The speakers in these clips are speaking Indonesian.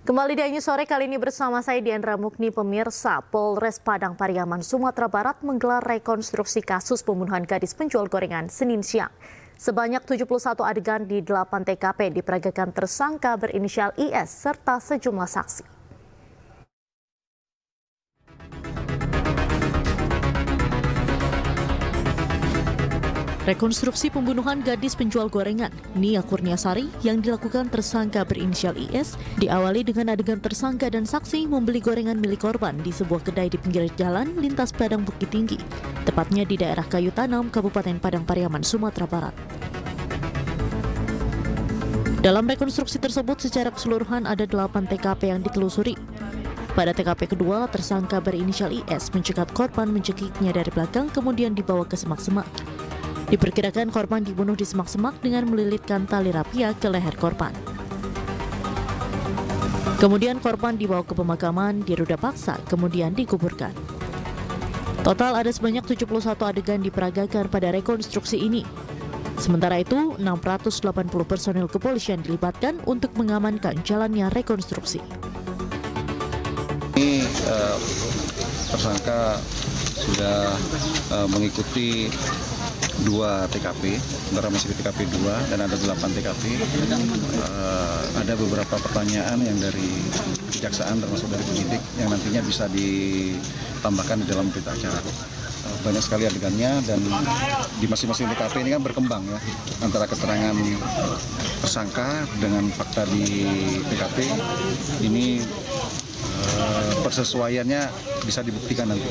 Kembali di Anju Sore kali ini bersama saya Diandra Mukni. Pemirsa, Polres Padang Pariaman, Sumatera Barat menggelar rekonstruksi kasus pembunuhan gadis penjual gorengan Senin siang. Sebanyak 71 adegan di 8 TKP diperagakan tersangka berinisial IS serta sejumlah saksi. Rekonstruksi pembunuhan gadis penjual gorengan Nia Kurniasari yang dilakukan tersangka berinisial IS diawali dengan adegan tersangka dan saksi membeli gorengan milik korban di sebuah kedai di pinggir jalan lintas Padang Bukit Tinggi, tepatnya di daerah Kayu Tanam, Kabupaten Padang Pariaman, Sumatera Barat. Dalam rekonstruksi tersebut secara keseluruhan ada 8 TKP yang ditelusuri. Pada TKP kedua, tersangka berinisial IS mencegat korban mencekiknya dari belakang kemudian dibawa ke semak-semak. Diperkirakan korban dibunuh di semak-semak dengan melilitkan tali rapia ke leher korban. Kemudian korban dibawa ke pemakaman di ruda paksa, kemudian dikuburkan. Total ada sebanyak 71 adegan diperagakan pada rekonstruksi ini. Sementara itu, 680 personil kepolisian dilibatkan untuk mengamankan jalannya rekonstruksi. Ini tersangka sudah mengikuti 2 TKP, sementara masih di TKP 2 dan ada 8 TKP. Ada beberapa pertanyaan yang dari kejaksaan termasuk dari penyidik yang nantinya bisa ditambahkan di dalam berita acara. Banyak sekali adegannya dan di masing-masing TKP ini kan berkembang ya, antara keterangan tersangka dengan fakta di TKP ini persesuaiannya bisa dibuktikan nanti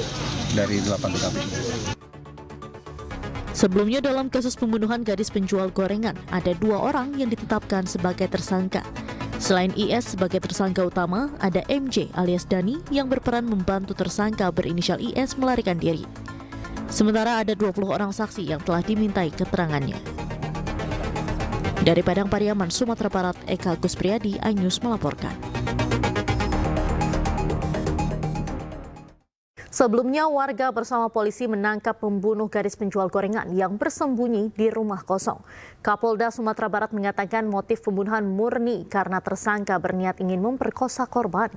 dari 8 TKP. Sebelumnya dalam kasus pembunuhan gadis penjual gorengan, ada 2 orang yang ditetapkan sebagai tersangka. Selain IS sebagai tersangka utama, ada MJ alias Dani yang berperan membantu tersangka berinisial IS melarikan diri. Sementara ada 20 orang saksi yang telah dimintai keterangannya. Dari Padang Pariaman, Sumatera Barat, Eka Guspriyadi, iNews melaporkan. Sebelumnya, warga bersama polisi menangkap pembunuh gadis penjual gorengan yang bersembunyi di rumah kosong. Kapolda Sumatera Barat mengatakan motif pembunuhan murni karena tersangka berniat ingin memperkosa korban.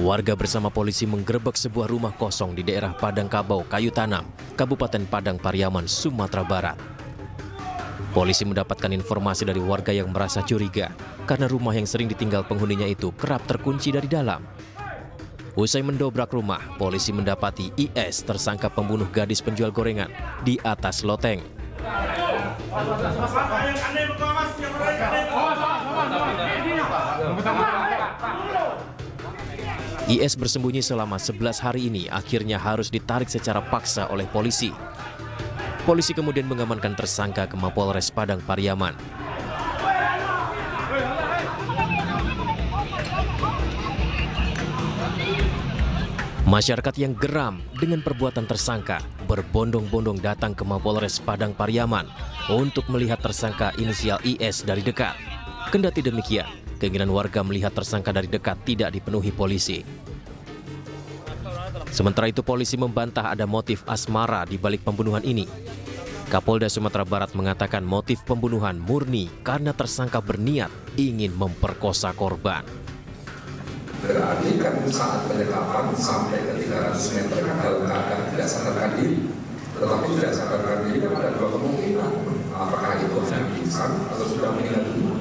Warga bersama polisi menggerebek sebuah rumah kosong di daerah Padang Kabau, Kayu Tanam, Kabupaten Padang Pariaman, Sumatera Barat. Polisi mendapatkan informasi dari warga yang merasa curiga karena rumah yang sering ditinggal penghuninya itu kerap terkunci dari dalam. Usai mendobrak rumah, polisi mendapati IS tersangka pembunuh gadis penjual gorengan di atas loteng. IS bersembunyi selama 11 hari ini akhirnya harus ditarik secara paksa oleh polisi. Polisi kemudian mengamankan tersangka ke Mapolres Padang Pariaman. Masyarakat yang geram dengan perbuatan tersangka berbondong-bondong datang ke Mapolres Padang Pariaman untuk melihat tersangka inisial IS dari dekat. Kendati demikian, keinginan warga melihat tersangka dari dekat tidak dipenuhi polisi. Sementara itu polisi membantah ada motif asmara di balik pembunuhan ini. Kapolda Sumatera Barat mengatakan motif pembunuhan murni karena tersangka berniat ingin memperkosa korban. Berarti kan saat penyekapan sampai ke 300 meter kan dalam keadaan tidak sadarkan diri. Tetapi tidak sadarkan diri kan ada 2 kemungkinan. Apakah itu hanya pingsan atau sudah meninggal dunia?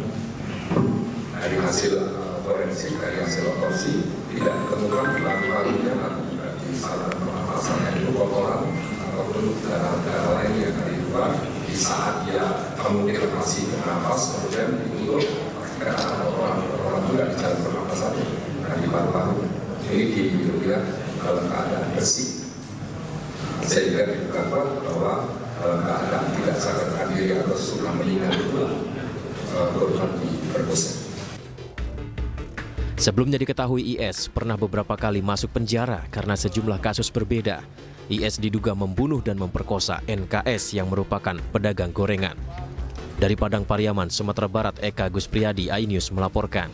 Dari hasil forensik, dari hasil otopsi tidak ditemukan lalu-lalunya di saluran pernafasannya itu kotoran ataupun darah-darah lain yang dari luar di saat dia kemungkinan masih bernafas kemudian ditutup karena kotoran juga di jalan pernafasan di paru-paru ini dilihat dalam keadaan bersih sehingga dibuka bahwa dalam keadaan tidak sadarkan diri atau sudah meninggal itu korban diperkosa. Sebelumnya diketahui IS pernah beberapa kali masuk penjara karena sejumlah kasus berbeda. IS diduga membunuh dan memperkosa NKS yang merupakan pedagang gorengan. Dari Padang Pariaman, Sumatera Barat, Eka Gus Priyadi, iNews melaporkan.